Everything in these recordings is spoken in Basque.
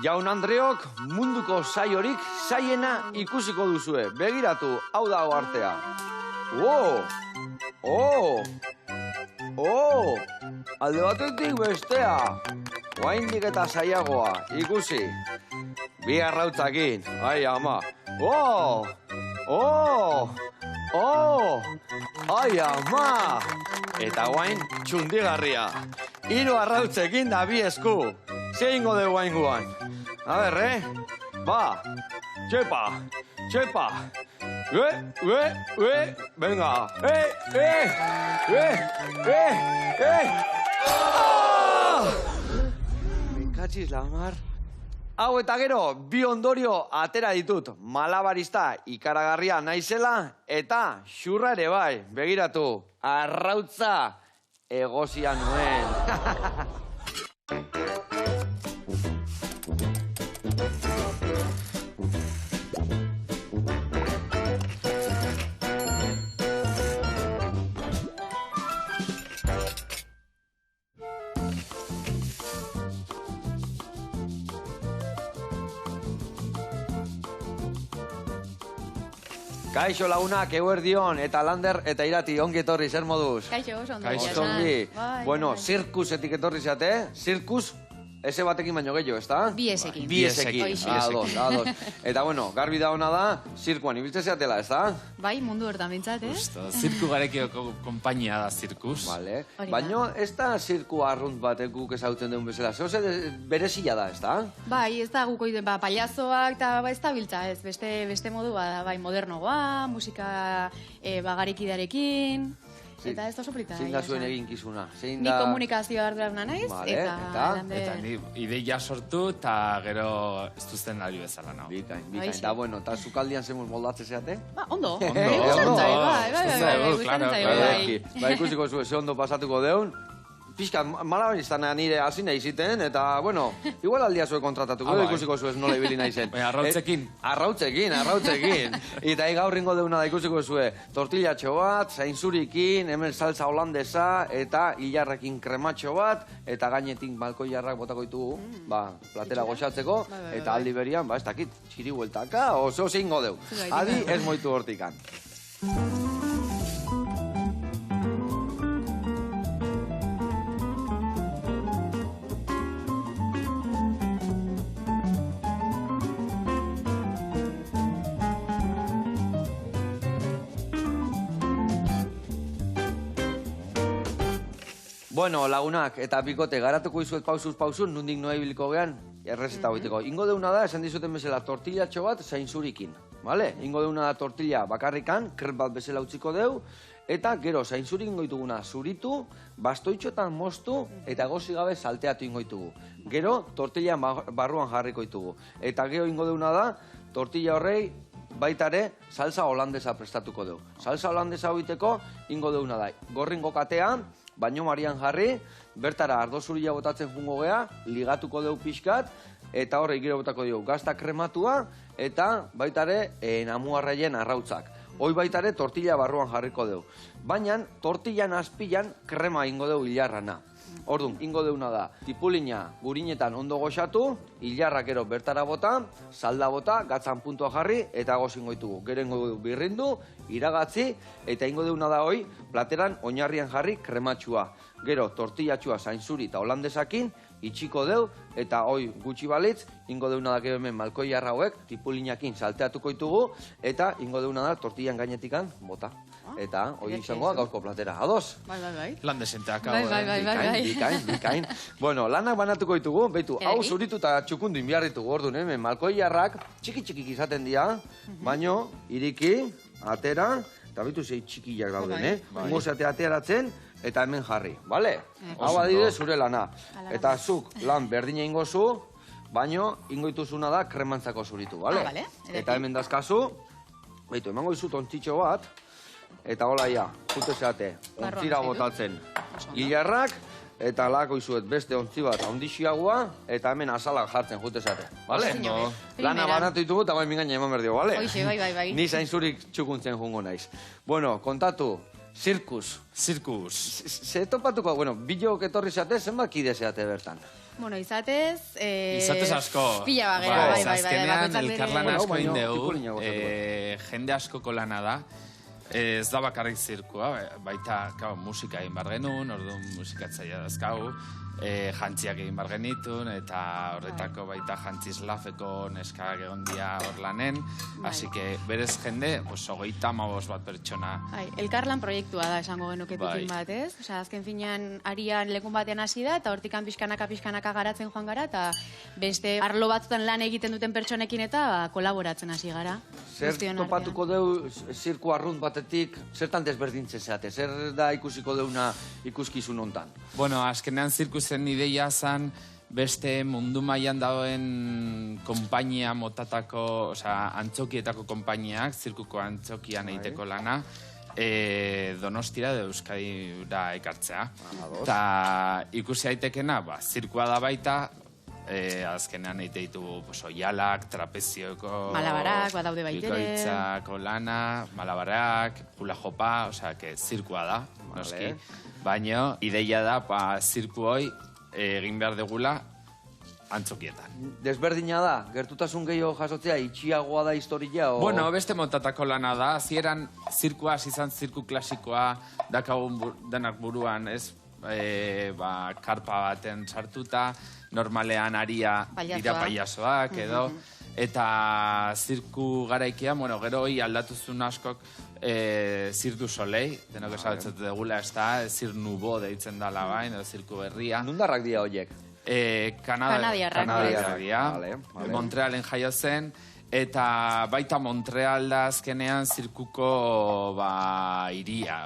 Jaun Andreok munduko saiorik saiena ikusiko duzue. Begiratu, hau dago artea. Alde batetik bestea. Oraindik eta saiagoa, ikusi. Bi arrautzakin, ai ama. Ai ama. Eta orain txundigarria. 3 arrautzekin da 2 esku. Zeingo dugu ainguan. A ber, Ba, txepa. Venga. Menkatxiz lamar. Hau eta gero, 2 ondorio atera ditut. Malabarista ikaragarria naizela eta xurra ere bai. Begiratu, arrautza egozia nuen. Kaixo lagunak, eguerdion, eta Lander, eta Irati, ongi etorri, zer moduz? Kaixo, oso ondo. Kaixo ongi. Bueno, zirkusetik etorri zate, zirkus, ese batekin baino gehiago, ezta? Biesekin. Ados. Eta bueno, garbi da hona da, zirkuan ibiltze zeatela, ezta? Bai, mundu hortan bintzat, Zirku garekioko kompainia da zirkus. Vale. Baino, ez da zirku arrunt batek guk ezautzen duen bezala, zehose berezila da, ezta? Bai, ez da guko paliazoak, eta ez da biltza, ez, beste modua da, bai, modernoa, musika garikidarekin, eta ez da soplita. Zein da zuen eginkizuna? Ni komunikazioa arduraruna naiz, eta ni ideia sortu, eta gero ez duzten ari bezala nago. Bikain. Eta bueno, eta zukaldian zemuz moldatze zeate? Ba, ondo. Bai, ikusiko zuen, ze ondo pasatuko deun. Pixka, malabaristan nire hasi nahi ziten, eta, bueno, igual aldia zuen kontratatuko, ikusiko zuen nola ibili nahi zen. Arrautzekin. Arrautzekin. Eta gaur ingo deuna da ikusiko zuen tortillatxo bat, zainzurikin, hemen salsa holandesa, eta hilarrekin krematxo bat, eta gainetik balkoi jarrak botako ditugu, platera goxatzeko, eta aldi berian, ez dakit, txiri bueltaka, oso zeingo deu. Adi, ez moitu hortikan. Bueno, lagunak, eta bikote, garatuko izuet pausuz, nundik noa ibiliko gehan, errezeta hoiteko. Ingo deuna da, esan dizuten bezala, tortillatxo bat zainzurikin. Ingo deuna da tortilla bakarrikan, krep bat bezala utziko deu, eta gero zainzurik ingo dituguna zuritu, bastoitxotan moztu, eta gozi gabe salteatu ingo ditugu. Gero, tortilla barruan jarriko ditugu. Eta gero ingo deuna da, tortilla horrei, baitare, salsa holandesa prestatuko deu. Salsa holandesa hoiteko, ingo deuna da, gorringo katea, baino marian jarri, bertara ardo zurila botatzen jungo gea, ligatuko deu pixkat, eta horre gero botako dugu gazta krematua, eta baitare namuarraien arrautzak. Hoi baitare tortilla barruan jarriko deu. Baina tortillan azpilan krema ingo deu hilarrana. Orduan, ingo deuna da, tipulina gurinetan ondo goxatu, hilarra gero bertara bota, salda bota, gatzan puntua jarri, eta gozingo ditugu. Gero ingo du birrindu, iragatzi, eta ingo deuna da hoi, plateran oinarrian jarri krematxua. Gero, tortillatxua zainzuri eta holandesakin, itxiko deu, eta hoi gutxi balitz, ingo deuna da gero hemen malkoi jarra hauek, tipulinakin salteatuko ditugu, eta ingo deuna da tortillan gainetikan bota. Eta hoi izangoa gaurko platera. Ados? Bai. Landesenteak. Bikain. Bueno, lanak banatuko ditugu, behitu, hau zuritu eta txukundu inbiarritugu orduan, hemen malkoi jarrak txiki-txikik izaten dira, baino, iriki, atera, eta behitu zei txikiak dauden, Ingo zeate ateratzen, eta hemen jarri, bale? Hau adide zure lana. Eta zuk lan berdina ingo zu, baino ingo dituzuna da kremantzako zuritu, bale? Eta hemen dazkazu, behitu, emango dizut ontzitxo bat, eta hola ja, jute zeate, ontzira botatzen. Hilarrak, eta lako izuet beste ontzi bat ondixiagoa, eta hemen azalak jartzen jute zeate. Bale? Lana banatu ditugu, eta bai mingaina eman berdio, bale? Hoixe, bai. Ni zainzurik txukuntzen jungo naiz. Bueno, kontatu, Zirkus. Zirkus. Ze topatuko, bueno, bilok etorri zeate, zenbat kide zeate bertan? Bueno, izatez... Izatez asko. Pila bagera, bai. Azkenean, bakoitzak bere- elkarlan Bueno, asko baino, indeu, txukulina gozatuko. jende askoko lana da. Ez da bakarrik zirkua, baita musika egin bar genuen, orduan musikatzaia dazkau, jantziak egin bar genitun, eta horretako baita jantziz lafeko neskak egon dia hor lanen, así que berez jende, 35 bat pertsona. Elkarlan proiektua da, esango genuke pikin bat, ez? Osea, azken finean, arian lekun batean hasi da, eta hortikan pixkanaka garatzen joan gara, eta beste arlo batzutan lan egiten duten pertsonekin eta kolaboratzen hasi gara. Zer topatuko deu zirku arrunt batetik, zertan desberdintzen zeate? Zer da ikusiko deuna ikuskizun hontan? Bueno, azkenean zirkusen ideia zan beste mundu mailan dagoen konpainia motatako, osea, antzokietako konpainiak, zirkuko antzokian egiteko lana, Donostira edo Euskadira ekartzea. Eta ikusi aitekena, zirkua da baita, azkenean eite ditu oialak, trapezioko... Malabarak, badaude baitere. Bikoitzako lana, malabarak, hula jopa, osea, zirkua da, noski. Baina, ideia da, zirku hoi egin behar degula antzokietan. Desberdina da, gertutasun gehiago jasotzea, itxiagoa da historia, o... Bueno, beste motatako lana da, zieran zirkua, izan zirku klasikoa, dakagun denak buruan, ez, karpa baten sartuta, normalean aria dira paiazoak edo, eta zirku garaikia, bueno, gero hoi aldatuzun askok Zirdu Solei, denok esabetzatu degula, ez da, Zir Nubo deitzen dala bain, edo zirku berria. Nundarrak dira horiek? Kanadiarrak dira. Montrealen jaio zen, eta baita Montreal da azkenean zirkuko iria.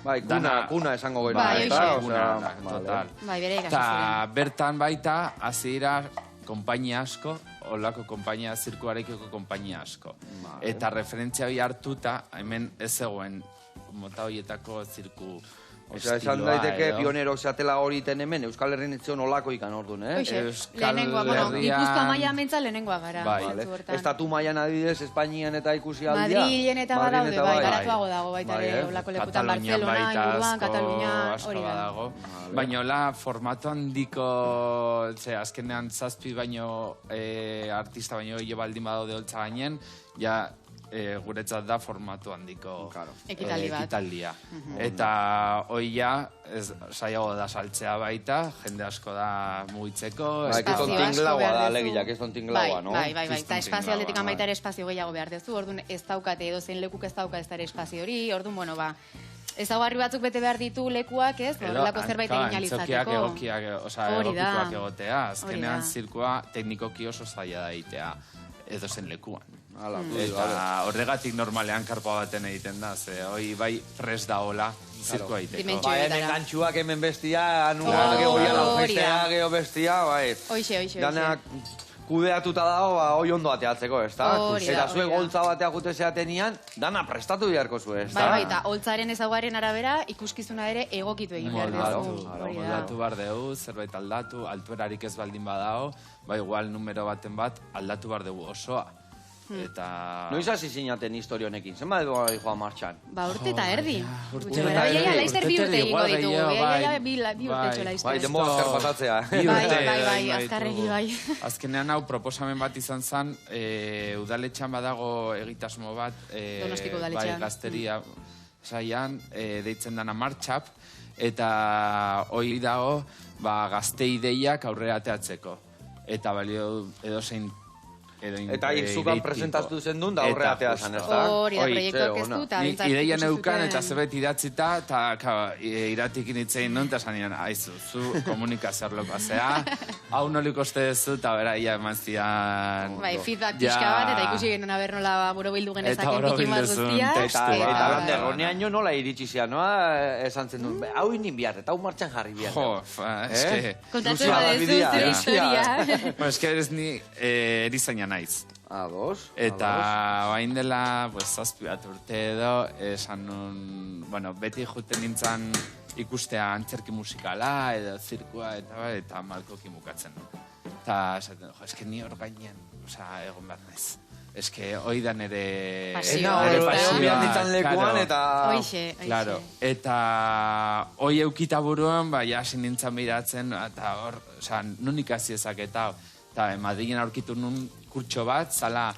Bai, kuna esango gero. Bai, total. Bai, bere ikasi Eta ziren. bertan baita, hasi dira konpainia asko, olako konpainia, zirkuarekiko konpainia asko. Eta referentzia hori hartuta, hemen ez zegoen mota horietako zirku Osea, esan daiteke pionerok zeatela hori iten hemen, Euskal Herrien etzion olako ikan orduan, eh? Lehenengoa, bueno, Gipuzkoa mailan mentza lehenengoa gara. Estatu mailan adibidez, Espainian eta ikusi aldia. Madrilen eta badaude, garatuago dago baita ere, olako lekutan Barcelona, inguruan, Katalunia, hori da. Baina hola, formatu handiko, azkenean zazpi baino artista baino baldin badaude holtza gainen, ja guretzat da formatu handiko ekitaldia. Eta hoi ja, saiago da saltzea baita, jende asko da mugitzeko. Kiston tinglaua da, legiak, kiston tinglaua, no? Bai, eta espazio aldetik baita ere espazio gehiago behar dezu, orduan ez daukate edo zein lekuk ez dauka ez da ere espazio hori, orduan, bueno, ezaugarri batzuk bete behar ditu lekuak, ez? Horrelako zerbait egin alizateko. Antzokiak egokituak egotea, azkenean zirkua teknikoki oso zaila da egitea edo zen lekuan. Eta horregatik normalean karpa baten egiten da, ze hoi bai pres da hola zirkoa egiteko. Bai, hemen gantxuak hemen bestia, anuak geho festea, geho bestia, bai. Hoxe. Danak kudeatuta dago, hoi ondo ateatzeko, ez da? Eta zuek holtza batea jute zeatenian, dana prestatu biharko zu, ez da? Bai, eta holtzaren ezaugarrien arabera, ikuskizuna ere egokitu egin behar duzu. Moldatu behar dugu, zerbait aldatu, altuerarik ez baldin badao, igual numero baten bat, aldatu behar dugu osoa. Noiz hasi zinaten historio honekin, zenba edo joa martxan? Urte eta erdi. Laizter bi urte egingo ditugu. Bi urte laizter. Bai, denbo azkar pasatzea. Bai, azkarregi bai. Azkenean hau proposamen bat izan zen, udaletxan badago egitasmo bat, bai, gazteria saian, deitzen dana martxap, eta hori dago gazte ideiak aurrera ateatzeko. Eta balio edozein eta zukan presentaztu zen duen da aurre atea zan, ez da? Hori da, proiektuak ez du, eta bintzat ikusi zuten. Ideia neukan eta zebet idatzita, eta iratik initzein non, eta zanian, aizu, zu komunikazioar lokazea, hau nolik oste dezu, eta bera, ia eman zian... Bai, feedback pixka bat, eta ikusi genuen haber nola buro bildu genezaken pikin bat guztia. Eta lander, honean jo nola iritsi zian, noa? Esan zen duen, hau inin bihar, eta hau martxan jarri bihar. Jo, eske... Kontatzen badezu zure historia. Eske eres ni erizainan naiz. Ados. Eta bain dela, zazpi bat urte edo, esan nun, beti juten nintzen ikustea antzerki musikala, edo zirkua, eta malko kimukatzen. Eta esaten, eske ni hor gainean, egon behar naiz. eske hoi da nere Pasioa. Bian ditzan lekuan eta... Hoixe. Claro, eta hoi eukita buruan, ja, hasi nintzen biratzen, eta hor, nun ikasi ezaketa, eta Madrilen aurkitu nun kurtso bat, zala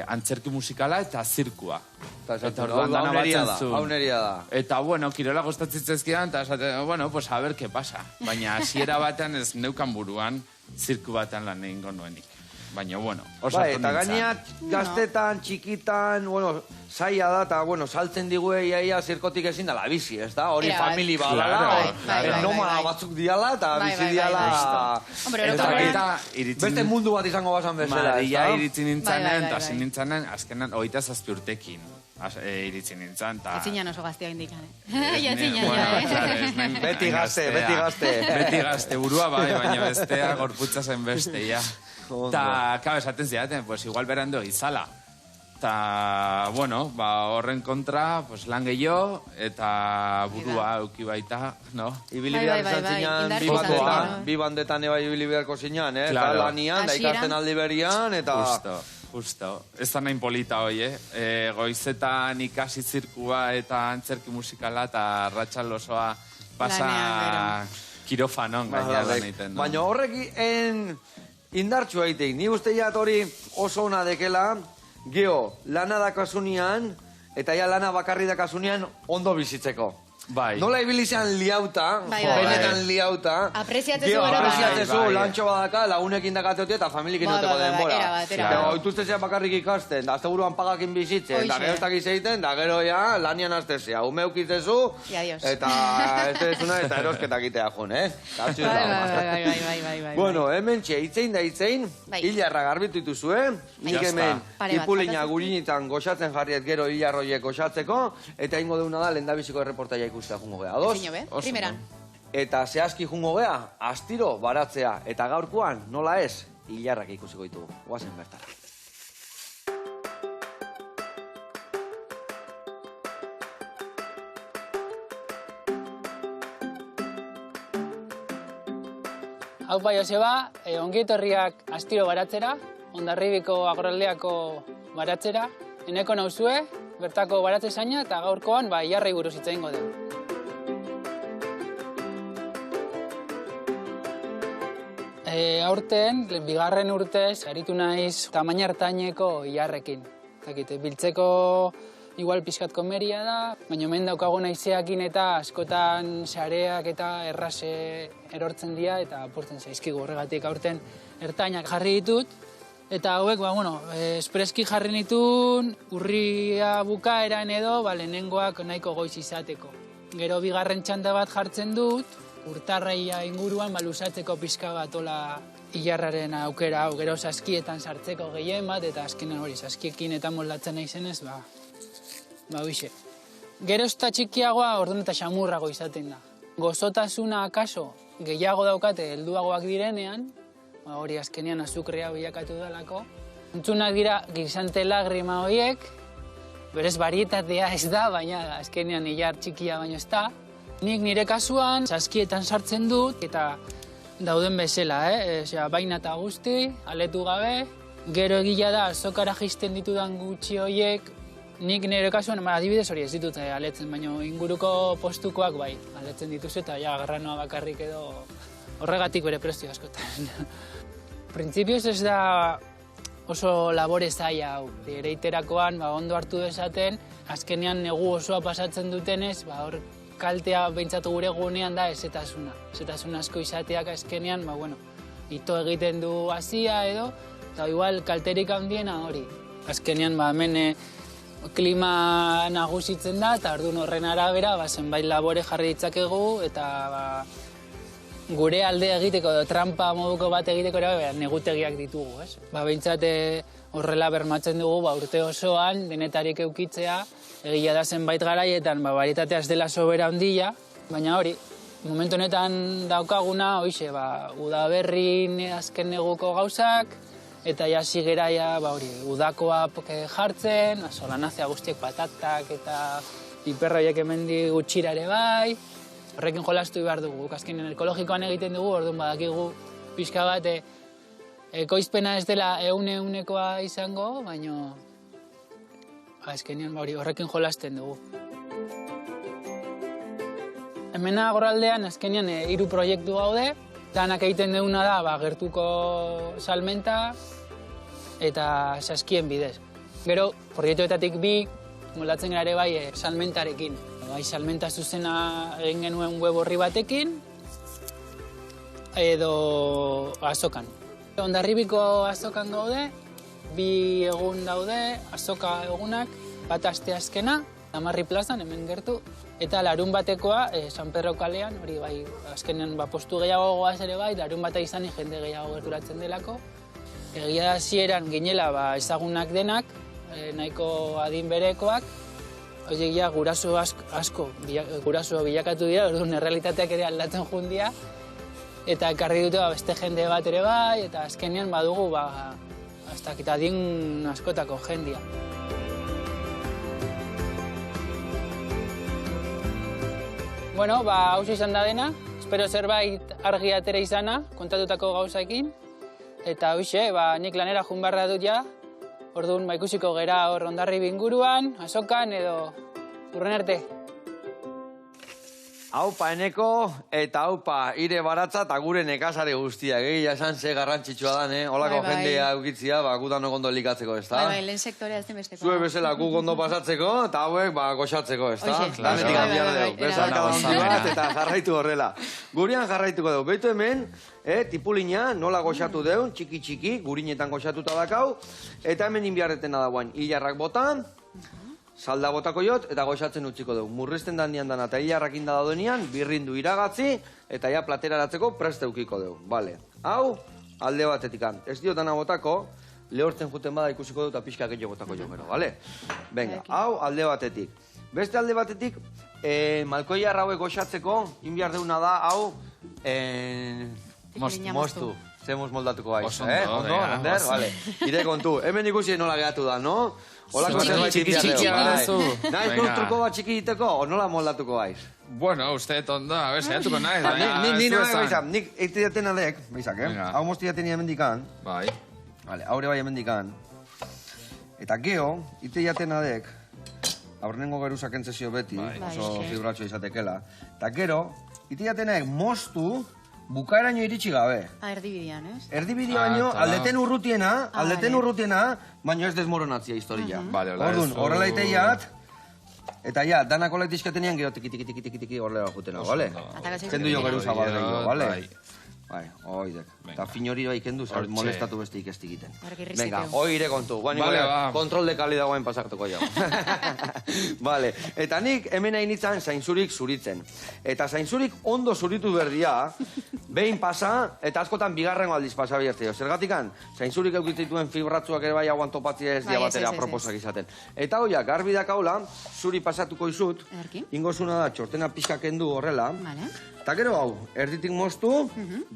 antzerki musikala eta zirkua. Eta orduan dana batzen hauneria da. Eta, bueno, kirola gustatzen zezkidan, eta esaten, bueno, pues a ver qué pasa. Baina hasiera batean ez neukan buruan, zirku batean lan egingo nuenik. Baina, bueno, osatu nintzen. Eta gaineat, gaztetan, txikitan, bueno, zaila da, eta, bueno, saltzen digue iaia zirkotik ezin dala bizi, ez da? Hori famili badala, nomada batzuk diala, eta bizi diala... Beste mundu bat izango bazan bezala, ez da? Ia iritzi nintzanen, eta zin nintzanen, azkenan, 27 urtekin. Iritzi nintzen, eta... Etzinan oso gaztea indikan, eh? Beti gazte. Beti gazte, burua bai, baina bestea gorputza zen beste, ja. Eta, kabe, esaten zidaten, pues igual berando izala. Eta, bueno, horren kontra, pues lan gehiago, eta burua euki baita, no? Ibili behar zinan, bi bandetan eba ibili beharko zinan, eh? Eta lanian, da ikasten aldi berian, eta... Justo. Ez da nahin polita hoi, goizetan ikasi zirkua eta antzerki musikala, eta ratxal osoa pasa kirofanon gaina lan egiten. Baina horrek indartxua egiteik. Ni uste jat hori oso ona dekela, geho, lana dakasunean, eta ja lana bakarri dakasunean ondo bizitzeko. Bai. Nola ibilizean liauta, benetan liauta. Apreziatzezu Apreziatzezu, lantxo badaka, lagunekin dakateotia eta familikin duteko denbora. Eta oituztezea bakarrik ikasten, da azte buruan pagakin bizitzen, da gero ez dakiz egiten, da gero ja lanian aztezea. Ume eukitzezu, eta ez dezuna eta erosketak itea jun, eh? Bai. Bueno, hemen txe, itzein da itzein, hilarra garbitu dituzue, nik hemen ipulina gurinitan goxatzen jarriet gero hilarroiek goxatzeko, eta ingo deuna da lehendabiziko erreportaia ikustea jungo gea. Primeran. Eta zehazki jungo gea, astiro baratzea, eta gaurkoan, nola ez, hilarrak ikusiko ditugu. Guazen bertara. Hau bai, Joseba, ongi etorriak astiro baratzera, Hondarribiko Agraldeako baratzera. Eneko nauzue, bertako baratze zaina, eta gaurkoan, hilarrei buruz hitz egingo dugu. Aurten, bigarren urtez, aritu naiz tamaina hartaineko hilarrekin. Biltzeko igual pixkat komeria da, baina hemen daukagu naizeakin eta askotan sareak eta errase erortzen dira eta apurtzen zaizkigu horregatik aurten ertainak jarri ditut. Eta hauek, espreski jarri nituen urria bukaeran edo, lehenengoak nahiko goiz izateko. Gero bigarren txanda bat jartzen dut, urtarraia inguruan luzatzeko pixka bat ola hilarraren aukera hau, gero saskietan sartzeko gehien bat, eta azkenean hori, saskiekin eta moldatzen nahi zenez, hoixe. Gero ez da txikiagoa, orduan eta xamurrago izaten da. Gozotasuna akaso gehiago daukate helduagoak direnean, hori azkenean azukrea bilakatu dalako. Entzunak dira gizante lagrima horiek, berez barietatea ez da, baina azkenean hilar txikia baino ez da. Nik nire kasuan saskietan sartzen dut, eta dauden bezala, baina eta guzti, aletu gabe. Gero egia da, azokara jisten ditudan gutxi horiek, nik nire kasuan, adibidez hori ez ditut aletzen, baina inguruko postukoak bai, aletzen dituzu eta granoa bakarrik edo horregatik bere prezio askotan. Printzipioz ez da oso labore zaila hau. Ereiterakoan ondo hartu dezaten, azkenean negu osoa pasatzen dutenez, hor kaltea behintzatu gure gunean da ezetasuna. Ezetasuna asko izateak azkenean, ito egiten du hasia edo, eta igual kalterik handiena hori. Azkenean hemen klima nagusitzen da, eta orduan horren arabera zenbait labore jarri ditzakegu, eta gure alde egiteko, trampa moduko bat egiteko negutegiak ditugu, ez? Behintzat horrela bermatzen dugu urte osoan, denetarik eukitzea, egia da zenbait garaietan, barietatea ez dela sobera handia, baina hori, momentu honetan daukaguna, hoize, udaberrin azken neguko gauzak, eta jasi geraia, udakoa jartzen, solanazia guztiek patatak eta piperroiek hemendik gutxira ere bai, horrekin jolastu behar dugu. Azkenean ekologikoan egiten dugu, orduan badakigu pixka bat ekoizpena ez dela ehunekoa izango, baina azkenean horrekin jolasten dugu. Hemen agorraldean azkenean 3 proiektu gaude, danak egiten duguna da gertuko salmenta eta saskien bidez. Gero, proiektuetatik 2 moldatzen gara ere bai salmentarekin. Bai, salmenta zuzena egin genuen web horri batekin edo azokan. Hondarribiko azokan gaude, 2 egun daude, azoka egunak, bat asteazkena, Amarri plazan, hemen gertu, eta larun batekoa, San Pedro kalean, hori bai, azkenean postu gehiago goaz ere bai, larun bata izanik jende gehiago gerturatzen delako. Egia da hasieran ginela ezagunak denak, nahiko adin berekoak, horiek ja guraso asko, guraso bilakatu dira, orduan errealitateak ere aldatzen jundia, eta ekarri dute beste jende bat ere bai, eta azkenean badugu hasta adin askotako jendia. Bueno, hauxe izan da dena, espero zerbait argi atera izana, kontatutako gauzaekin, eta hoxe, nik lanera joan barra dut ja, orduan ikusiko gera hor Hondarribia inguruan, azokan edo urren arte. Haupa Eneko eta haupa Ire Baratza eta gure nekazare guztiak, egia esan ze garrantzitsua dan, holako jendea eukitzia, gutanok ondo elikatzeko, ez da? Bai, lehen sektorea ez den besteko. Zue bezala guk ondo pasatzeko eta hauek goxatzeko, ez da? Hoxe. Lanetik handiar dugu, bezalka handi bat eta jarraitu horrela. Gurean jarraituko dugu, behitu hemen, tipulina nola goxatu dugu, txiki-txiki, gurinetan goxatuta dakau, eta hemen inbiarretena dagoen, hilarrak botan, salda botako jot, eta goxatzen utziko dugu. Murrizten dandian dana eta hilarrakin da daudenean, birrindu iragatzi, eta ja plateraratzeko preste eukiko dugu. Bale. Hau, alde batetikan. Ez diotana botako, lehortzen juten bada ikusiko dut, eta pixka gehiago botako jo gero, bale? Venga, hau alde batetik. Beste alde batetik, malkoia hauek goxatzeko, inbiar deuna da, hau, moztu. Zemuz moldatuko baiz, Ondo, Ander? Vale. Ire kontu. Hemen ikusi nola gehatu da, no? Txiki badazu. Nahiz konstruko bat txiki diteko, o nola moldatuko baiz? Bueno, uste ondo, a ver, saiatuko nahiz. Nik eite jaten alek, baizak, hau mozti jaten hemendikan. Bai. Haure bai hemendikan. Eta geho, eite jaten alek, aurrenengo geruzak entzesio beti, oso fibratxo izatekela. Eta gero, eite jatenek moztu, bukaeraino iritsi gabe. Erdibidean, ez? Erdibideaino, aldeten urrutiena, baina ez desmoronatzia historia. Orduan, horrela iteiat, eta ja, danako laitizketenean gero tiki horrela jutena, bale? Kendu jo geruza bat gehiago, bale? Bai, oidek. Eta finori bai kendu, molestatu beste ikestik egiten. Venga, oire kontu. Kontrol de kalidad guain pasartuko jau. Vale, eta nik hemen hain itzan zainzurik zuritzen. Eta zainzurik ondo zuritu berdia, behin pasa, eta askotan bigarrengo aldiz pasa bihartzeo. Zergatikan, zainzurik eukitzituen fibratzuak ere bai hauan topatzia ez dia batera proposak izaten. Eta hoiak, garbi dakaula, zuri pasatuko izut, ingozuna da, txortena pixka kendu horrela, eta gero hau, erditik moztu,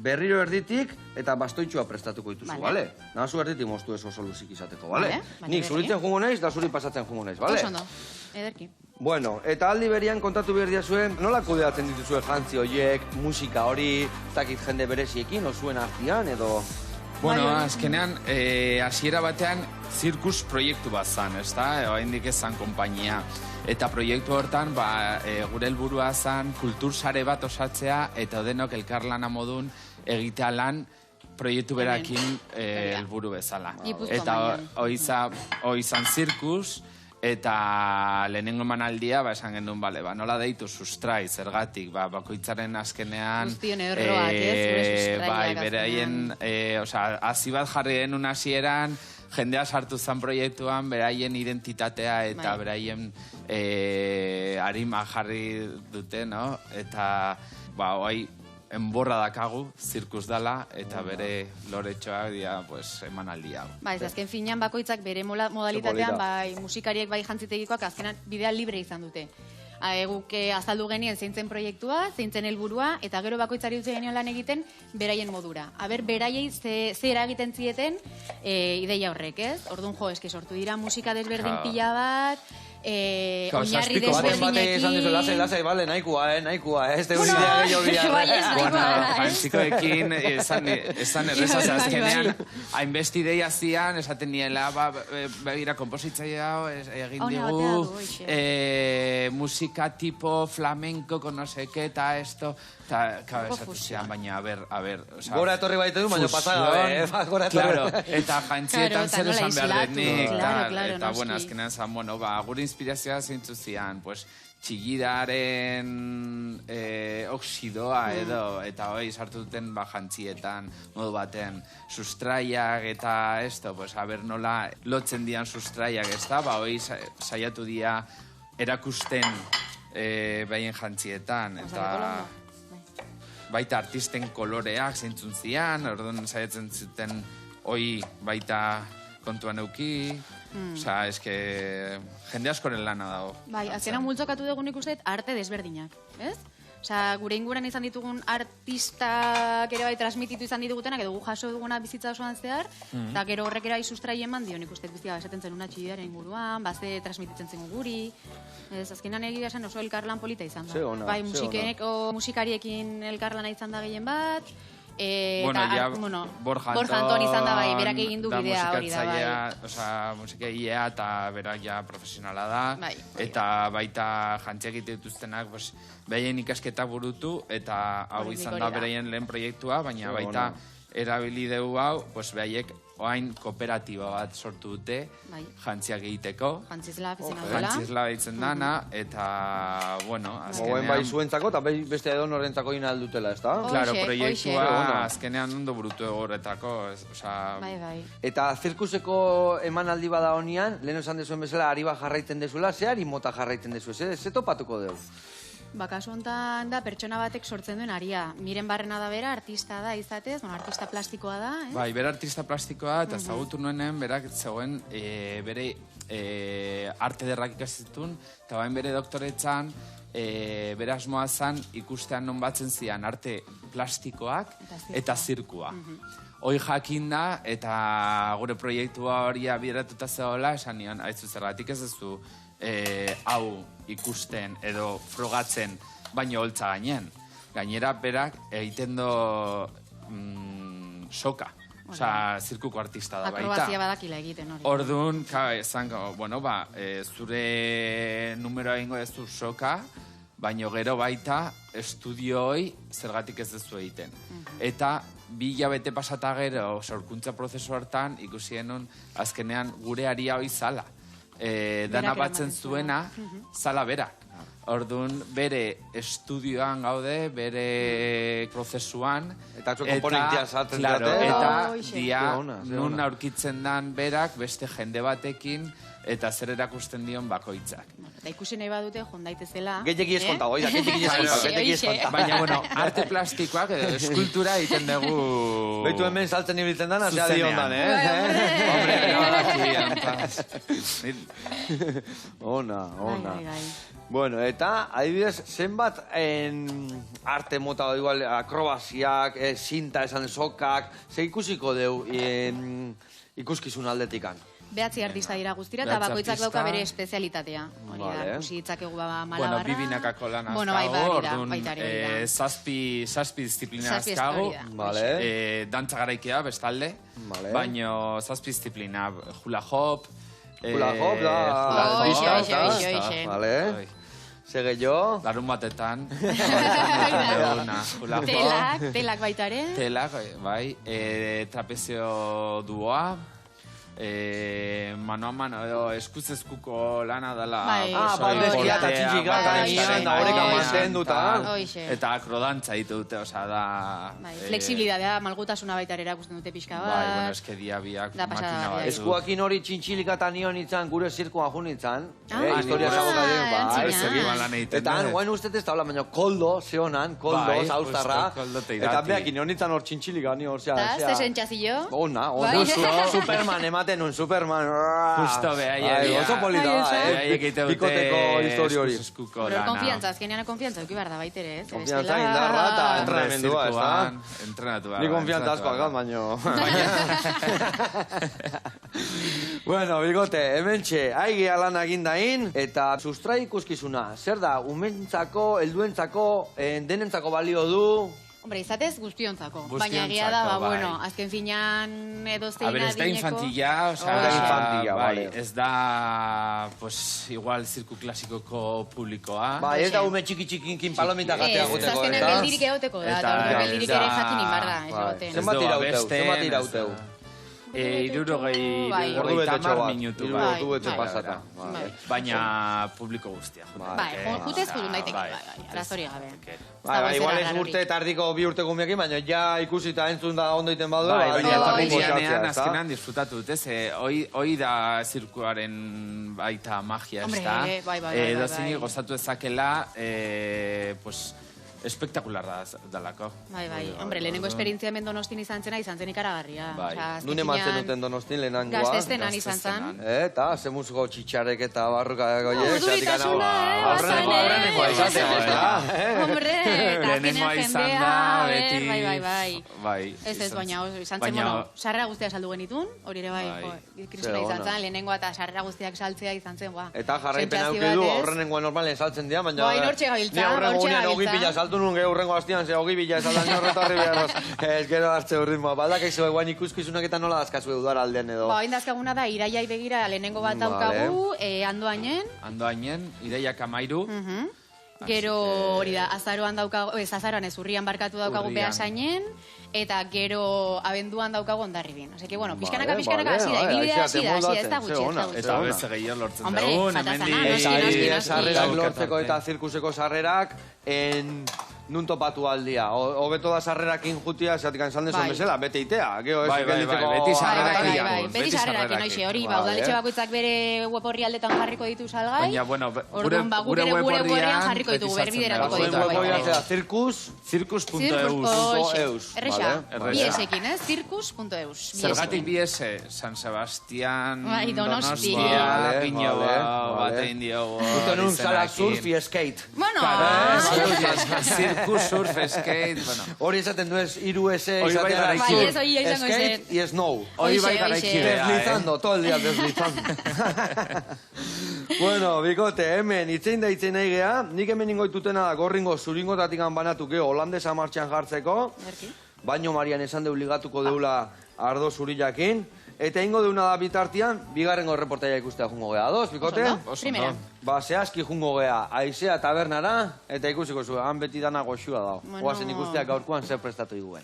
berriro erditik, eta bastoitxua prestatuko dituzu, bale? Nahazu erditik moztu ez oso luzik izateko, bale? Nik zuritzen jungo naiz, da zuri pasatzen jungo naiz, bale? Osondo, ederki. Bueno, eta aldi berian kontatu behar diazuen, nola kudeatzen dituzue jantzi horiek, musika hori, zakit jende bereziekin, zuen artian, edo... Bueno, azkenean, hasiera batean, zirkus proiektu bat zan, ez da? Oraindik ez zan konpainia. Eta proiektu hortan, gure helburua zan, kultursare bat osatzea, eta denok elkarlana modun egitea lan proiektu berakin helburu bezala. Eta hoi zan zirkus, eta lehenengo emanaldia, esan genuen, nola deitu sustrai, zergatik, bakoitzaren azkenean... Guztion erroak, ez, gure sustraiak. Beraien, hazi bat jarri denun hasieran, jendea sartu zen proiektuan, beraien identitatea eta beraien harima jarri dute, no? Eta, hoi, enborra dakagu, zirkus dala, eta bere loretxoak dira, emanaldia. Azken finean bakoitzak bere modalitatean, musikariek bai jantzitegikoak azkenan bidea libre izan dute. Guk azaldu genien zeintzen proiektua, zeintzen helburua, eta gero bakoitzari utzi genioan lan egiten beraien modura. Beraiei ze eragiten zieten ideia horrek, ez? Orduan eski sortu dira musika desberdin pila bat, oinarri Baten bate esan dizu, desberdinekin. lasai, bale, nahikoa, ez tegun idea gehiago bihar. Bai, ez nahikoa. Jantzikoekin esan erreza, azkenean, hainbesti ideia zian, esaten niela, begira, kompositzaia egin digu, musika tipo flamenco, con no sé qué, eta esto, eta, claro, esatu zian, baina, a ver, Gora etorri baita du, baina pasagabe, gora Claro, etorri. eta jantzietan zer esan behar denik, eta, noski. bueno, azkenean zan, bueno, gure inspirazioa zeintzu zian, pues, txillidaren oxidoa edo, eta hoi sartu duten jantzietan, modu baten, sustraiak eta esto, pues, a ber nola lotzen dian sustraiak, ez da, hoi saiatu dia erakusten behien jantzietan, eta baita artisten koloreak zeintzun zian, orduan saiatzen zuten hoi baita kontuan euki, osea, eske jende askoren lana dago. Bai, azkenan multzokatu dugun ikusten arte desberdinak, ez? Osea, gure inguran izan ditugun artistak ere bai transmititu izan ditugutenak, edo gu jaso duguna bizitza osoan zehar, eta gero horrek ere sustrai eman dio, nik uste biztia esaten zen una txidaren inguruan, baze transmititzen zen guri, ez, azkenan egia esan oso elkarlan polita izan da. Bai, musikariekin elkarlana izan da gehien bat, Borja Anton izan da bai, berak egin du bidea hori da bai. Osea, musikailea eta berak ja profesionala da, eta baita jantziak egite dituztenak, behaien ikasketa burutu, eta hau izan da beraien lehen proiektua, baina baita erabili dugu hau, behaiek oain kooperatiba bat sortu dute, jantziak egiteko. Jantzizla ditzen dana, eta, bueno, azkenean... Goen bai zuentzako, eta beste edo norrentzako ina aldutela, ez da? Claro, proiektua azkenean ondo burutu horretako, osea... Eta zirkuseko emanaldi bada honian, lehen esan dezuen bezala, ari bat jarraiten dezula, ze ari mota jarraiten dezu, ze topatuko dugu? Kasu honetan da, pertsona batek sortzen duen aria. Miren barrena da bera, artista da izatez, artista plastikoa da, eh? Bai, bera artista plastikoa, eta zagutu nuenen, berak zegoen, bere arte derrak ikasitun, eta bain bere doktoretzan, bere asmoa zan ikustean non batzen zian arte plastikoak eta zirkua. Hoi jakin da, eta gure proiektua hori abieratuta zegoela, esan nion, haitzu zergatik ez duzu hau ikusten edo frogatzen baino holtza gainen. Gainera, berak egiten do soka. Osea, zirkuko artista da baita. Akrobazia badakila egiten hori. Orduan, zango, bueno, zure numeroa egingo ez du soka, baino gero baita estudioi zergatik ez duzu egiten. Eta 2 hilabete pasata gero, sorkuntza prozesu hartan, ikusienon azkenean gure aria hoi zala. Dana batzen zuena, zala berak. Orduan, bere estudioan gaude, bere prozesuan. Eta komponentia zaten dute. Eta dia, nun aurkitzen dan berak, beste jende batekin, eta zer erakusten dion bakoitzak. Eta ikusi nahi badute, jondaitezela. Gehiagi eskonta, oida, gehiagi eskonta. Baina, bueno, arte plastikoak, eskultura egiten dugu... Beitu hemen saltzen ibiltzen dana, zea di ondan, Hombre, Ona. Bueno, eta, adibidez, zenbat arte mota, igual, akrobaziak, zinta esan sokak, ze ikusiko deu ikuskizun aldetikan? 9 artista dira guztira, eta bakoitzak dauka bere espezialitatea. Hori da, ikusi ditzakegu malabarra. Bueno, bibinakako lan azkago, orduan, 7 disiplina azkago, dantza garaikea, bestalde, baino 7 disiplina, hula hop, Vale. Sege jo. Larun batetan. Telak baitare. Telak, bai. Trapezio duoa. Mano a mano, edo eskuz-eskuko lana dela. Baldekia eta txintxika eta nian, da horreka mantenduta. Eta akrodantza ditu dute, oza, da... Flexibilidadea, malgutasuna baita erakusten dute pixka bat. Bai, bueno, eske diabiak makina bat. Eskuakin hori txintxilika eta nion itzan, gure zirkoan jun itzan. Historia zagoka dien, Eta guain ustez ez taula, baina koldo, zehonan, koldo, zauztarra. Eta behakin nion itzan hor txintxilika, ni hor zea. Eta, ze sentzazio? Ona, Superman ematen. ematen un Superman. Justo behaiek. Oso polita da, Behaiek egite dute Bikoteko histori hori. eskuko Pero lana. konfiantza, azkenean konfiantza eduki behar da baitere, ez? Konfiantza indarra eta entrenamendua, ez da? Entrenatu behar. Ni konfiantza asko akat, baino. Bueno, Bigote, hementxe, aigea lan egindain, eta sustrai ikuskizuna. Zer da, umentzako, helduentzako, denentzako balio du? Hombre, izatez guztiontzako. Guztiontzako, Baina egia da, bai. bueno, azken finean edoztein A ver, ez da adineko... infantilla, Da infantilla, bai, vale. ez da, pues, igual zirku klasikoko publikoa. Ba, ez da ume txiki-txikinkin palomita gatea Ez, guteko, azkenean eta? geldirik egoteko da, eta Eta orduan ez geldirik da- ere jakin inbar da, ez Bai. egoten. Zenbat irauteu, zenbat irauteu? Irurogei Ordu betetxo tamar bat, minutu. hiru bai. ordu bete Bai. pasata. Bai. Baina publiko guztia. Bai, jutez jutun daiteke, bai, arazori gabe. Bai, igual ez urte tardiko bi urte gumekin, baina ja ikusita entzun da ondo iten badu. Bai, baina etorri ondo dianean sartzea, ezta? azkenan disfrutatu dut, ez? Hoi da zirkuaren baita magia, Hombre, ez da? bai. Edo zini gozatu ezakela, pues, espektakular dalako. Bai, hombre, lehenengo esperientzia hemen Donostin izan zena, izan zen ikaragarria. Bai. Osea, azken Nun ematen finean, duten Donostin lehenangoa. Gaztestenan izan zen. Eta, zemuzko txitxarek eta barruka goiek. Urduritasuna, bazen, aurrenengoa izatea, ez da? Hombre, eta Lehenengoa azkenean izan jendea, da, a ber, beti... bai. Bai. Ez, baina izan zen, bueno, sarrera guztiak saldu genitun, hori ere bai, Bai. kristona Ze izan ona. zen, lehenengoa eta sarrera guztiak saltzea izan zen, ba. Eta jarraipen Sentsazio auki du, bat, ez? aurrenengoa normalen saltzen dira, baina... Bai, hortxe gabiltza, Ni aurrengo hortxe unean hogi gabiltza. pila saltu nun, gehi aurrengo hastian, ze hogi pila esaldan ni horretarri beharroz. Ez gero hartze ritmoa. Badak eizu eguain ikuskizunak eta nola dazkazu udara aldean edo. Ba, indazkaguna da, iraiai begira lehenengo bat Vale. daukagu, andoainen, Andoainen, ideiak amairu. gero hori da, azaroan daukagu, azaroan ez, urrian barkatu daukagu Urrian. Beasainen, eta gero abenduan daukagu Hondarribin. Osea que, bueno, pixkanaka, Vale, hasi da, vale, ibilbidea haixe, ez da moldatzen, gutxi, ze ez ona, da gutxi. Eta beste gehiago lortzen Hombre, dugun, falta hemendik... zana, Eta noski, adibidez, noski. sarrerak Gaur lortzeko arte. eta zirkuseko sarrerak, nun topatu aldia. Hobeto da sarrerakin jutia, zeatik esan desun Bai. bezala, bete itea. Gero ez Bai, gelditzeko... beti sarrerakin. Beti Beti sarrerakin, sarrerakin. hoxe, hori, Vale. udaletxe bakoitzak bere web orrialdetan jarriko ditu salgai. Baina, bueno, Orduan, ba, guk ere gure web orrian jarriko ditugu, berbideratuko Zuen ditugu. web baita ere. zirkus... Circus.eus. Eus, Erresa, vale. biesekin, ez? Circus.eus. Zergatik biese, San Sebastian, Bai, Donostia. Vale, Pino vale. batein diogu. Uste nun zala izenakin. surf y skate. Bueno, Circus, surf, skate, bueno. Hori esaten du ez, iru ese, Hori bai izatea gara Bai, ikide. ez hori izango skate zen. y snow. Hori bai Hoxe, gara hoxe. ikidea, Deslizando, todo el día deslizando. Bueno, Bikote, hemen, itzein da itzein nahi geha, nik hemen ingoitutena da gorringo zuringotatik banatu geho holandesa martxan jartzeko, Berki. baino Marian esan deu ligatuko deula ardo zurillakin, eta ingo deuna da bitartian, bigarrengo reportaia ikustea jungo geha. Ados, Bikote? Oso ondo. Oso Primera. ondo. Ba, zehazki jungo geha, aizea tabernara, eta ikusiko zu, han beti dana goxua dao. Bueno. Oazen ikustea gaurkoan zer prestatu diguen.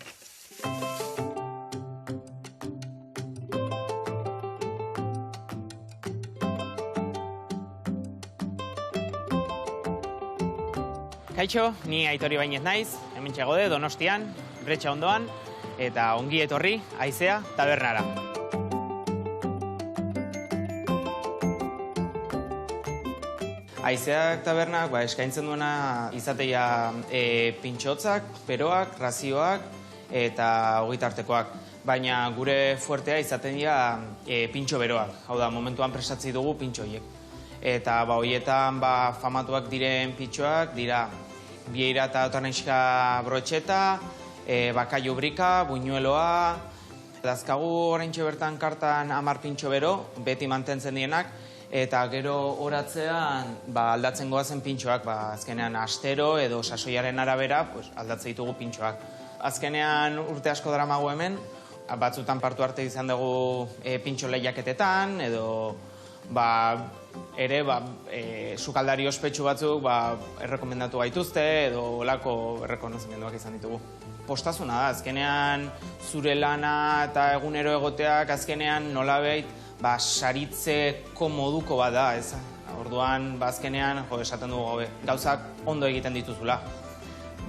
Kaixo, ni Aitori Bainez naiz, hemen txegode, Donostian, Bretxa ondoan, eta ongi etorri, Aizea, tabernara. Aizeak tabernak eskaintzen duena izateia pintxotzak, peroak, razioak eta ogitartekoak. Baina gure fuertea izaten dira pintxo beroak. Hau da, momentuan prestatzi dugu pintxoiek. Eta horietan famatuak diren pintxoak dira Vieira eta Otanexka broetxeta, Bakaio brika, buñueloa. Dazkagu oraintxe bertan kartan 10 pintxo bero, beti mantentzen dienak, eta gero horatzean aldatzen goazen pintxoak, azkenean astero edo sasoiaren arabera aldatzen ditugu pintxoak. Azkenean urte asko daramago hemen, batzutan partu arte izan dugu pintxo lehiaketetan, edo ere sukaldari ospetsu batzuk errekomendatu gaituzte, edo olako errekonozimenduak izan ditugu. Postazuna da, azkenean zure lana eta egunero egoteak azkenean nolabait saritzeko moduko bat da, ez? Orduan, azkenean, esaten dugu gauzak ondo egiten dituzula.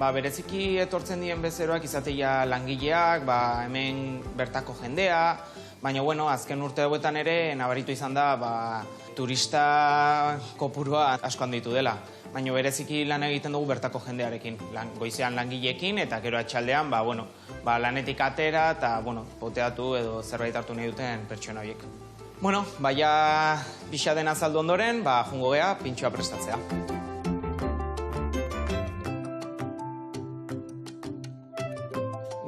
Bereziki etortzen dien bezeroak izateia langileak, hemen bertako jendea, baina, azken urte hauetan ere nabaritu izan da turista kopurua asko handitu dela. baina bereziki lan egiten dugu bertako jendearekin. Goizean langileekin eta gero atxaldean, lanetik atera eta, poteatu edo zerbait hartu nahi duten pertsona horiek. Baina pixa den azaldu ondoren, jungo gea pintxoa prestatzea.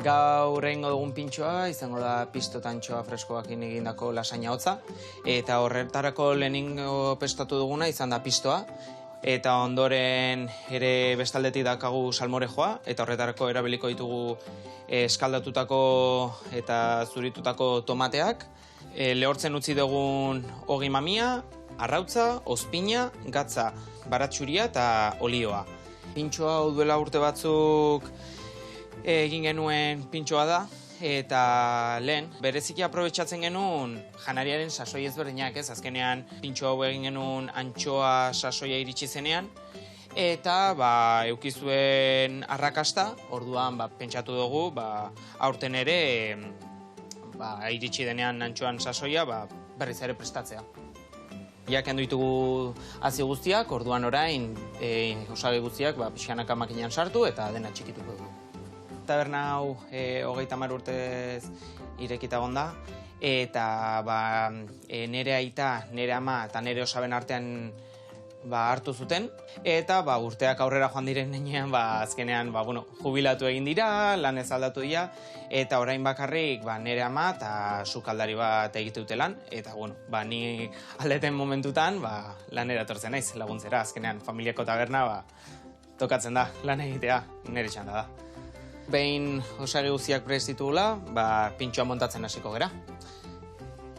Gaur egingo dugun pintxoa, izango da pisto eta antxoa freskoakin egindako lasaina hotza, eta horretarako lehenengo prestatu duguna izan da pistoa, eta ondoren ere bestaldetik dakagu salmorejoa, eta horretarako erabiliko ditugu eskaldatutako eta zuritutako tomateak, lehortzen utzi dugun ogi mamia, arrautza, ozpina, gatza, baratxuria eta olioa. Pintxoa hau duela urte batzuk egin genuen pintxoa da, eta lehen, bereziki aprobetxatzen genuen janariaren sasoi ezberdinak, ez? Azkenean pintxoa hau egin genuen antxoa sasoia iritsi zenean, eta eukizuen arrakasta, orduan pentsatu dugu, aurten ere, iritsi denean antxoan sasoia, berriz ere prestatzea. Ja kendu ditugu hazi guztiak, orduan orain osagai guztiak pixkanaka makinan sartu eta dena txikituko dugu. Taberna hau 30 urtez irekita egon da, eta nire aita, nire ama eta nire osaben artean hartu zuten, eta urteak aurrera joan diren nenean, azkenean jubilatu egin dira, lan ez aldatu dira, eta orain bakarrik nire ama eta sukaldari bat egite dute lan, eta ni aldeten momentutan lanera etortzen naiz laguntzera, azkenean familiako taberna tokatzen da lan egitea, nire txanda da. Behin osagi guztiak prest ditugula, pintxoa montatzen hasiko gera.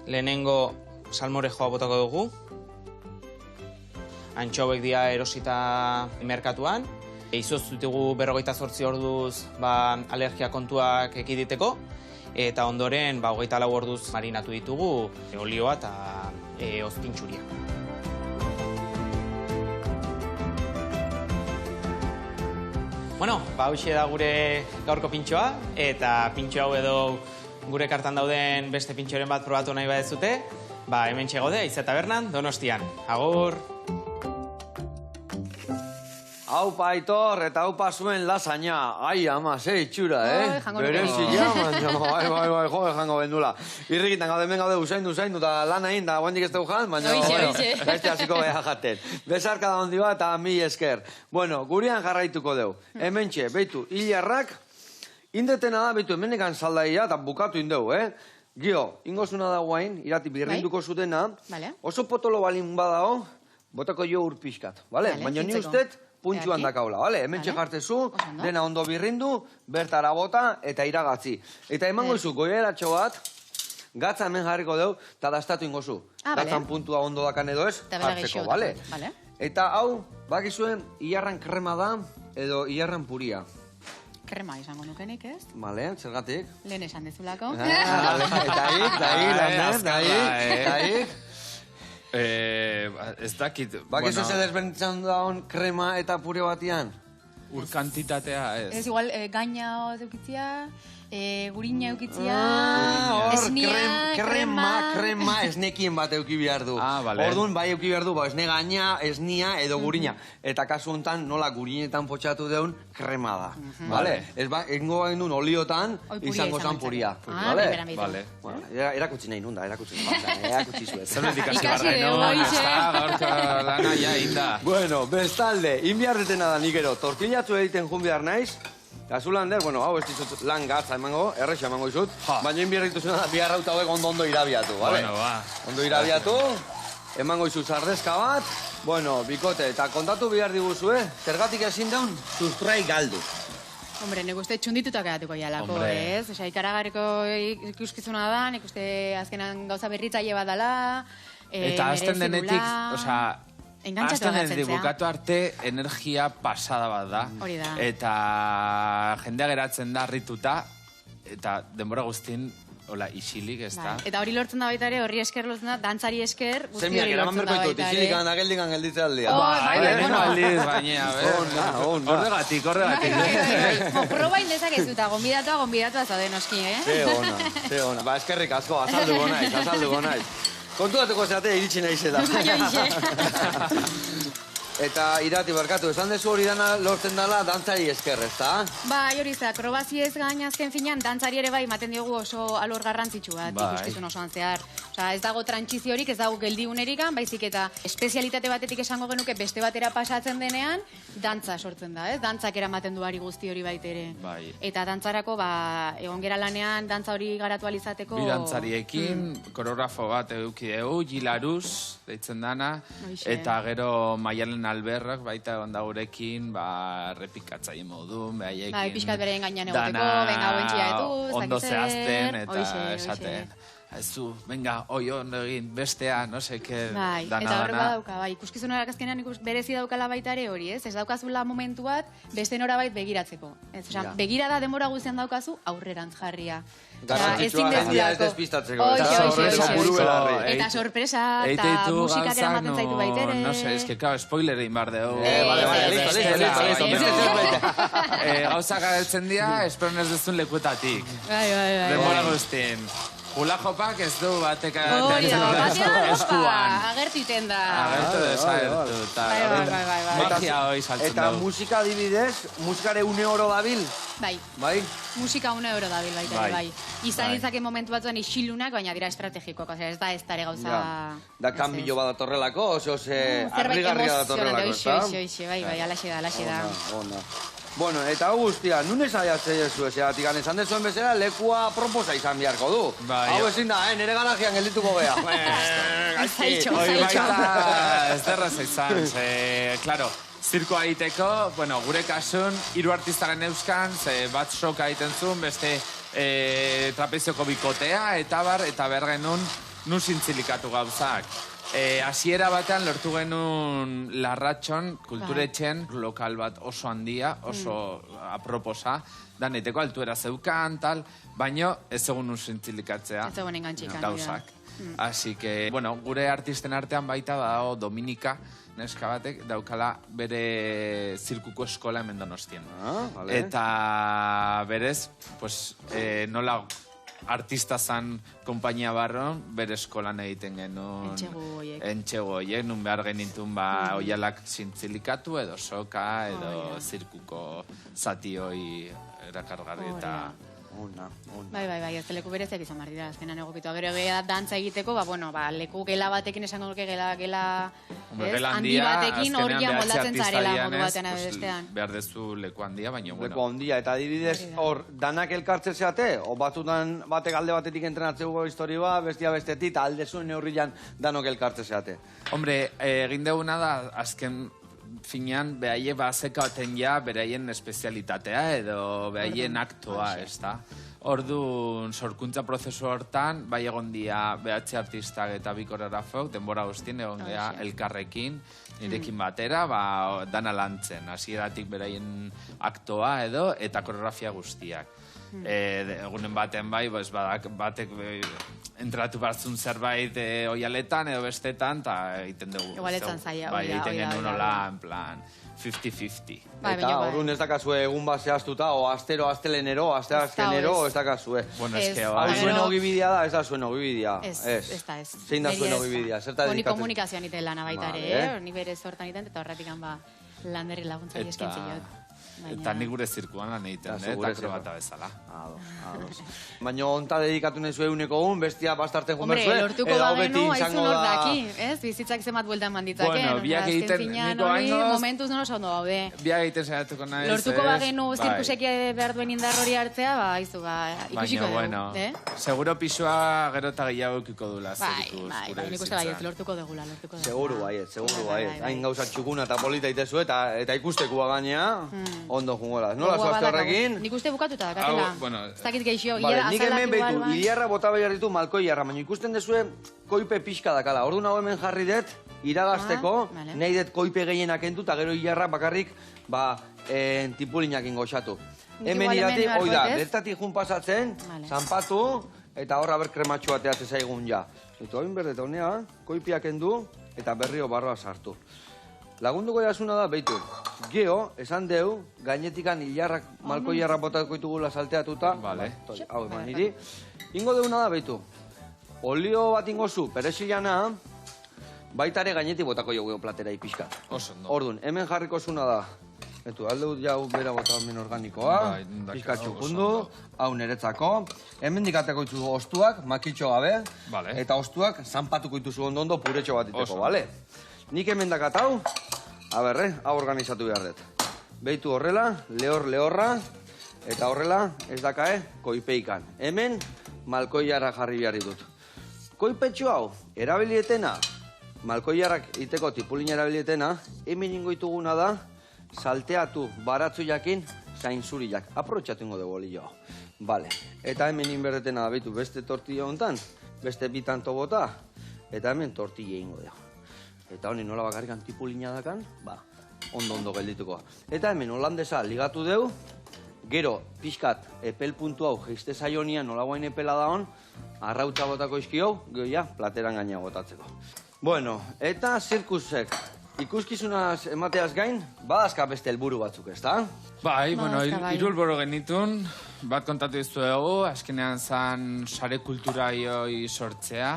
Lehenengo salmorejoa botako dugu. Antxo hauek dira erosita merkatuan. Izoztutugu 48 orduz alergia kontuak ekiditeko. Eta ondoren 24 orduz marinatu ditugu olioa eta ozpintxuria. Hauxe da gure gaurko pintxoa, eta pintxo hau edo gure kartan dauden beste pintxoren bat probatu nahi badezute, hemen txegode, Aiza Tabernan, Donostian. Agur! Haupa Aitor, eta haupa zuen lasaina. Ai, ama, ze itxura, jango nuke. Berezia, bai, jango bendula. Irrikitan gaude, hemen gaude usaindu, eta lan egin, da guendik ez dugu jan, baina, gaizte hasiko beha jaten. Besarka da hondi bat, eta mi esker. Gurean jarraituko deu. Hemen txe, beitu, hilarrak, indetena da, beitu, hemenekan saldaia, eta bukatu indeu, Gio, ingozuna da guain, irati birrinduko zutena, oso potolo balin badao, botako jo urpiskat, bale? Baina ni ustet, puntxuan dakaula, bale? Hemen txekartezu, dena ondo birrindu, bertara bota eta iragatzi. Eta emango izu, goieratxo bat, gatza hemen jarriko deu, eta dastatu ingozu. Gatzan puntua ondo dakan edo ez, jartzeko, bale? Eta hau, bakizuen, hilarran krema da, edo hilarran puria. Krema izango nukenik, ez? Bale, zergatik? Lehen esan dezulako. Eta hik. Ez dakit... Bakizu ze desberdintzen daun krema eta pure batian? Ur kantitatea, ez. Ez igual, gaina eukitzia, gurina eukitzia, esnia, krema esnekien bat euki behar du. Bale. Orduan, bai euki behar du, esne gaina, esnia edo gurina. Eta kasu honetan, nola gurinetan potxatu deun, krema da. Bale? Ez egingo bain duen oliotan, izango zan puria. Bale. Erakutsi nahi nunda, erakutsi zuet. Zerretik hasi barreno, gaurko lana ja inda. Bueno, bestalde, inbiarretena da nik ero, tortillatzu egiten jun behar naiz, Gazulan der, ez dizut lan gatza emango, erresa emango izut, baina inbierrituzuna da biharrauta hauek ondo irabiatu, bale? Ondo irabiatu, emango izut sardezka bat, bikote, eta kontatu bihar diguzue, zergatik ezin daun, sustrai galdu. Hombre, nik uste txundituta quedatuko jalako, ez? Osa, ikaragarriko ikuskizuna da, nik uste azkenan gauza berritzaile bat dela, eta azten denetik, osa, engantzatu agatzen zea. Bukatu arte energia pasada bat da. Hori da. Eta jendea geratzen da harrituta, eta denbora guztin, hola, isilik, ez da. Eta hori lortzen da baita ere, horri esker lortzen da, dantzari esker, guzti hori lortzen da baita ere. Isilikan, ageldikan gelditze aldia. Lehenengo aldiz, baina, horregatik. Proba indezak ez dut, gonbidatua zauden oski, Ze ona. Eskerrik asko, azalduko naiz. Kontu datuko zeate iritsi naizela. Eta irati barkatu, esan dezu hori dana lortzen dela dantzari esker, ezta? Bai, hori za, akrobaziez gain azken finean, dantzari ere bai, ematen diogu oso alor garrantzitsu bat, ikuskizun osoan zehar. Osea, ez dago trantsiziorik, ez dago geldiunerikan, baizik eta espezialitate batetik esango genuke beste batera pasatzen denean, dantza sortzen da, ez? Dantzak eramaten du ari guzti hori baitere. Bai. Eta dantzarako, egon gera lanean, dantza hori garatu alizateko... Bi dantzariekin, koreografo bat eduki dugu, Gilaruz, deitzen dana, eta gero Maialen Alberrak, baita egon da gurekin, errepikatzaile modun, behaiekin... Bai, pixkat bereien gainean egoteko, venga, oentxia edu, ondo zehazten, eta esaten. Ezu, venga, oi ondo egin, bestea, no seke, bai, dana. Eta horrek badauka, bai, ikuskizunak azkenean berezi daukala baita ere hori, ez? Ez daukazula momentu bat, beste norabait begiratzeko. Ez, osea, begirada denbora guztian daukazu, aurrerantz jarria. Garrantzitsua jendia ez despistatzeko. Eta sorpresa, eta musikak eramaten zaitu baitere. No sé, es que, claro, spoiler egin bar dugu. Gauza garetzen dira, esperon ez duzun lekuetatik. Bai. Denbora guztien. Hula jopak ez du batek eskuan. Agertu iten da. Agertu desagertu. Magia hoi saltzen dugu. Eta musika adibidez, musikare une oro dabil? Bai. Musika une oro dabil baita, bai. Izan ditzake momentu batzuan isilunak, baina dira estrategikoak. Ez da ez dare gauza... Da kanbilo bat datorrelako, oso arrigarria datorrelako, ezta? Bai, alaxe da. Bueno, eta guztia, nun esaiatzen jesu ezeatik, esan dezuen bezala, lekua proposa izan beharko du. Hau ezin da, nire garajean geldituko geha. Hoi baita, ez derraz izan, claro, zirkoa egiteko, bueno, gure kasun, 3 artistaren euskan, bat soka egiten zuen, beste trapezioko bikotea, eta ber genuen, nun zintzilikatu gauzak. Hasiera batean lortu genuen Larratxon, kulturetxen, lokal bat oso handia, oso aproposa, daneteko altuera zeukan, tal, baino ez egun usintzilikatzea gauzak. Así que, bueno, gure artisten artean baita dago Dominika, neska batek, daukala bere zirkuko eskola hemen Donostien. Eta berez, pues, nola... artista zan kompainia barron, bere eskolan egiten genuen... Entxego hoiek, nun behar genitun oialak zintzilikatu, edo soka, edo zirkuko zati hoi erakargarri eta... Bai, ez leku bereziak izan behar dira, azkenan egokitu. Gero egia dantza egiteko, leku gela batekin esango nuke gela handi batekin horria moldatzen zarela modu batean bestean. Behar dezu leku handia, baina bueno. Leku handia, eta adibidez hor, danak elkartze zeate, o batzutan batek alde batetik entrenatzeko histori bat, bestia bestetik, eta alde zuen neurrian danok elkartze zeate. Hombre, egin deguna da, azken finean, behaie bazekaten ja, beraien espezialitatea edo behaien aktoa, ez da? Orduan, sorkuntza prozesu hortan, bai egon dia BH artistak eta bi koreografok, denbora guztien egon gea elkarrekin, nirekin batera, dana lantzen, hasieratik beraien aktoa edo, eta koreografia guztiak. Egunen baten bai, batek entratu batzun zerbait oialetan edo bestetan, eta egiten dugu. Igualetan zaila. Bai, egiten genuen hola, en plan, 50-50. Eta horren ez dakazue egun bat zehaztuta, o astelenero, asteazkenero, ez dakazue. Bueno, ez que... Hau zuen ogibidea da, ez da zuen ogibidea. Ez. Zein da zuen ogibidea? Ni komunikazioan iten lana baita ere, ni berez hortan iten, eta horretik landerri laguntzaile eskintzen jot. Eta ni gure zirkuan lan egiten, eta akrobata bezala. Baina onta dedikatu nahi zuen eguneko egun, bestia bastarten jumber zuen. Hombre, lortuko bagenu, haizu nor daki, ez? Bizitzak zemat bueltan manditzaken. Bueno, biak egiten, niko haino... Momentuz nono ondo gaude. Biak egiten zaiatuko nahi. Lortuko bagenu zirkusek behar duen indar hori hartzea, haizu, ikusiko dugu. Baina, bueno, seguro pisua gero eta gehiago ikiko dula zirkus. Bai, nik uste baiet, lortuko dugula. Seguru baiet. Hain gauzak txukuna eta polita itezu, eta ikusteko gainea, ondo jungola. Nola zoazte horrekin? Nik uste bukatuta dakatela. Ez dakit geixio, nik hemen behitu, Iliarra bota behar ditu Malkoiarra, baina ikusten dezue koipe pixka dakala. Orduan hau hemen jarri dut, iragazteko, nahi dut koipe gehienak entu, eta gero Iliarra bakarrik, tipulinak ingoxatu. Hemen irati, hoi da, bertatik jun pasatzen, zanpatu, eta horra ber krematxo bateatzen zaigun ja. Eta hori berdet, honea, koipiak endu, eta berrio barroa sartu. Lagunduko jasuna da, behitu, geho, esan deu, gainetikan Malkoiarra botako ditugula salteatuta. Vale. Hau, eman niri. Ingo deuna da, behitu, olio bat ingozu, peresilana, Baitare gainetik botako jogu platera pixkat. Oso ondo. Orduan, hemen jarriko zuna da. Etu, alde dut jau bera bota hemen organikoa. Bai, dundaka, Pixkat oso txukundu. ondo. Hau niretzako. Hemen dikateko dituzu ostuak, makiltxo gabe. Vale. Eta ostuak zanpatuko dituzu ondo puretxo bat iteko, Oso. bale? Nik hemen dakat hau. Hau organizatu behar dut. Beitu horrela, lehorra. Eta horrela, ez dakae, koipeikan. Hemen, malkoiara jarri behar ditut. Koipetxo hau, erabilietena, malkoiarak iteko tipulina erabilietena, hemen ingoituguna da, salteatu baratzu jakin, zainzuriak. Aprotxatu ingo dugu oli jo. Vale. Eta hemen inberdetena da, behitu, beste tortilla hontan, beste bitanto bota, eta hemen tortilla ingo dugu. Eta honi nola bakarrikan tipulina dakan, ondo geldituko. Eta hemen holandesa ligatu dugu, gero, pixkat, epel puntu hau, geizte zaionian nola guain epela da hon, arrautza botako izkio, gero ja, plateran gaina botatzeko. Bueno, eta zirkusek, ikuskizunaz emateaz gain, badazka beste helburu batzuk, ezta? Bai, bueno, Badazka, bai. hiru helburu genitun, bat kontatu dizuegu, azkenean zan sare kulturaioi sortzea,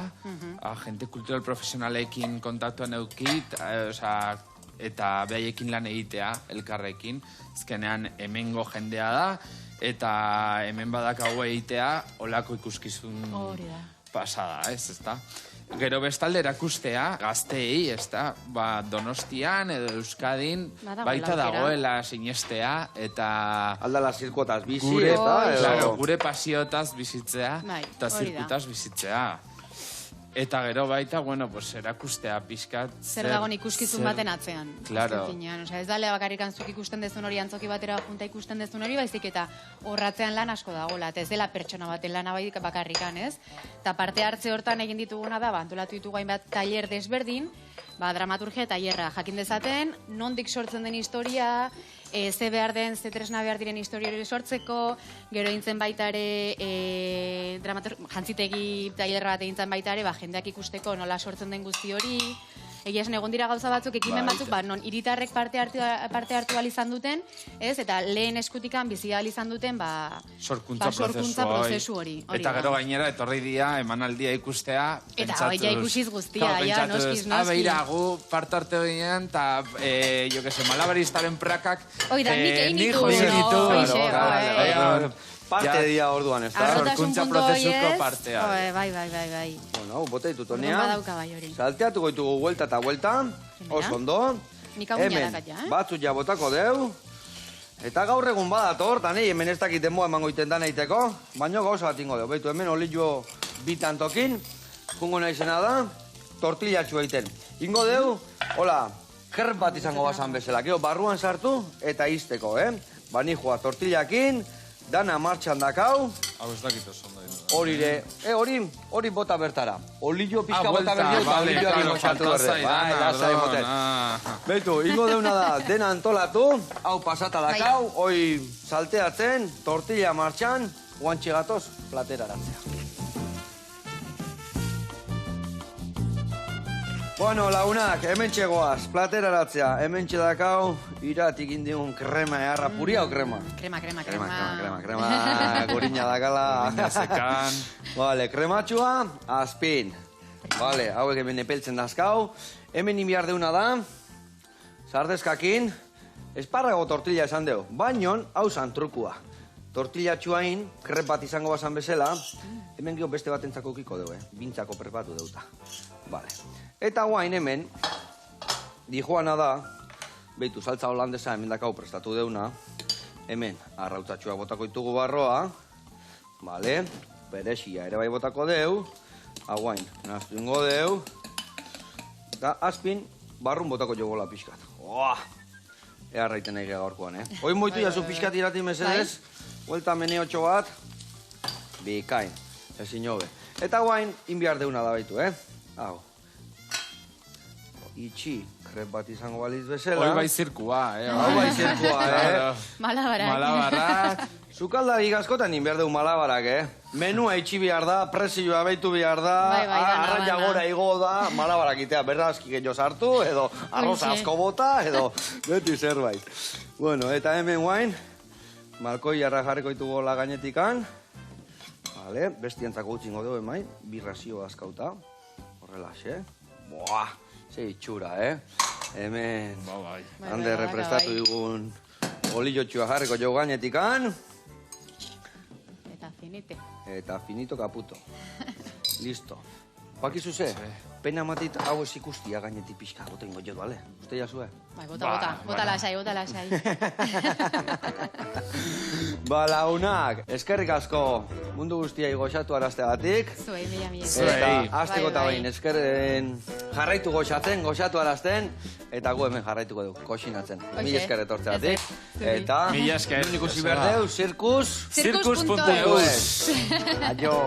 agente kultural profesionalekin kontaktuan eukit, eta behaiekin lan egitea, elkarrekin, azkenean hemengo jendea da, eta hemen badakago egitea, olako ikuskizun Hori da. pasada, ezta? Gero bestalde erakustea, gazteei, ezta? Donostian edo Euskadin Badagoela baita aukera. dagoela sinestea, eta Aldala zirkuotaz bizi, gure, eta... claro, gure pasiotaz bizitzea, Bai, eta hori da. zirkutaz bizitzea. Eta gero baita, bueno, pues erakustea pixkat... Zer dagoen ikuskizun baten atzean. Claro. Azken finean. Osea, ez dalea bakarrikan zuk ikusten dezun hori, antzoki batera junta ikusten dezun hori, baizik eta horratzean lan asko dagoela. Eta ez dela pertsona baten lana bakarrikan, ez? Eta parte hartze hortan egin dituguna da, antolatu ditugu hainbat tailer desberdin, dramaturgia tailerra jakin dezaten, nondik sortzen den historia, ze behar den, ze tresna behar diren historia hori sortzeko, gero eintzen baita ere, jantzitegi tailerra bat eintzen baita ere, jendeak ikusteko nola sortzen den guzti hori. Egia esan, egon dira gauza batzuk, ekimen batzuk, non hiritarrek parte hartu ahal izan duten, ez? Eta lehen eskutikan bizi ahal izan duten, sorkuntza prozesu hori. Eta gero gainera, etorri dia, emanaldia ikustea, Eta ja ikusiz guztia, ja, noskiz. Beira, gu parte hartu ginen, eta, jo que se, malabaristaren prakak... Oida, nik egin nik ditu, josi ditu, Hoxe, Parte dia orduan, ez da? Sorkuntza prozesuko partea. Bai. Bueno, bote ditut Orduan honea. badauka bai hori. Salteatu goitugu vuelta eta vuelta. Oso ondo. Nik hau dakat ja, batzuk ja botako deu. Eta gaur egun badator, eta nahi hemen ez dakit denboa emango iten da nahiteko. Baina gauza bat ingo deu. Beitu hemen olio bitantokin. Jungo naizena da, tortillatxu egiten. Ingo deu, hola, kerp bat izango bazan bezala. Gero barruan sartu eta izteko, Bani joa tortillakin, dana martxan dakau. Hau ez dakit oso ondo. Hori bota bertara. Olio pizka buelta, bota berdio eta vale, olioak claro, ingoxatu falta berde. Bai, zaidana, lasai moten. Beitu, ingo deuna da, dena antolatu, hau pasata dakau, hoi salteatzen, tortilla martxan, guantxe gatoz, platera aratzea. Bueno, lagunak, hemen txegoaz, platera aratzea, hemen txedakau, iratik indiun krema eharra, puria o krema? Krema. Gurina dakala. Sekan. Vale, krematxua, azpin. Vale, hauek hemen epeltzen dazkau. Hemen inbiar deuna da, sardezkakin, esparrago tortilla esan deu. Bainon, hau zan trukua. Tortillatxuain, krep bat izango bazan bezala, hemen gio beste bat entzako kiko deu, bintzako prepatu deuta. Vale. Eta guain hemen, dijoana da, behitu saltza holandesa hemen dakau prestatu deuna, hemen arrautzatxua botako ditugu barroa, vale, perexia ere bai botako deu, guain, naztu ingo deu, eta azpin barrun botako jogola pixkat. Ea raiten nahi gaurkoan, Oin moitu jazu pixkat irati mesedez, vuelta meneotxo bat, bikain, ezin jobe. Eta guain, inbiar deuna da baitu, Hau. Itxi, krep bat izango baliz bezala. Hoi bai zirkua, Hau bai zirkua, Malabarak. Sukaldari gazkotan inbiar deu malabarak, Menua itxi behar da, presioa behitu behar da, arraia gora igo da, malabarak itea, berrazki gehiago sartu, edo arroz asko bota, edo beti zerbait. Bueno, eta hemen guain, malkoi jarra jarriko ditugu la gainetikan. Vale, bestientzako utzingo dugu emain, birrazio azkauta. Horrela, Buah, ze itxura, Hemen, Bai. hande represtatu digun olillotxua jarriko jo gainetikan. Eta finite. Eta finito caputo. Listo. Bakizu ze, pena matit hau ez ikustia gainetik pixka bota ingo jo, bale? Uste jasue? Bai, bota lasai. Ba, launak, eskerrik asko mundu guztiai goxatu arazteagatik. Zuei, mila. Eta hasteko eta Bai. behin eskerren jarraitu goxatzen, goxatu arazten, eta gu hemen jarraituko dugu, koxinatzen. Mila esker etortzeagatik. Eta, Mila esker. nun ikusi behar deu, zirkus... Zirkus.eus. Aio.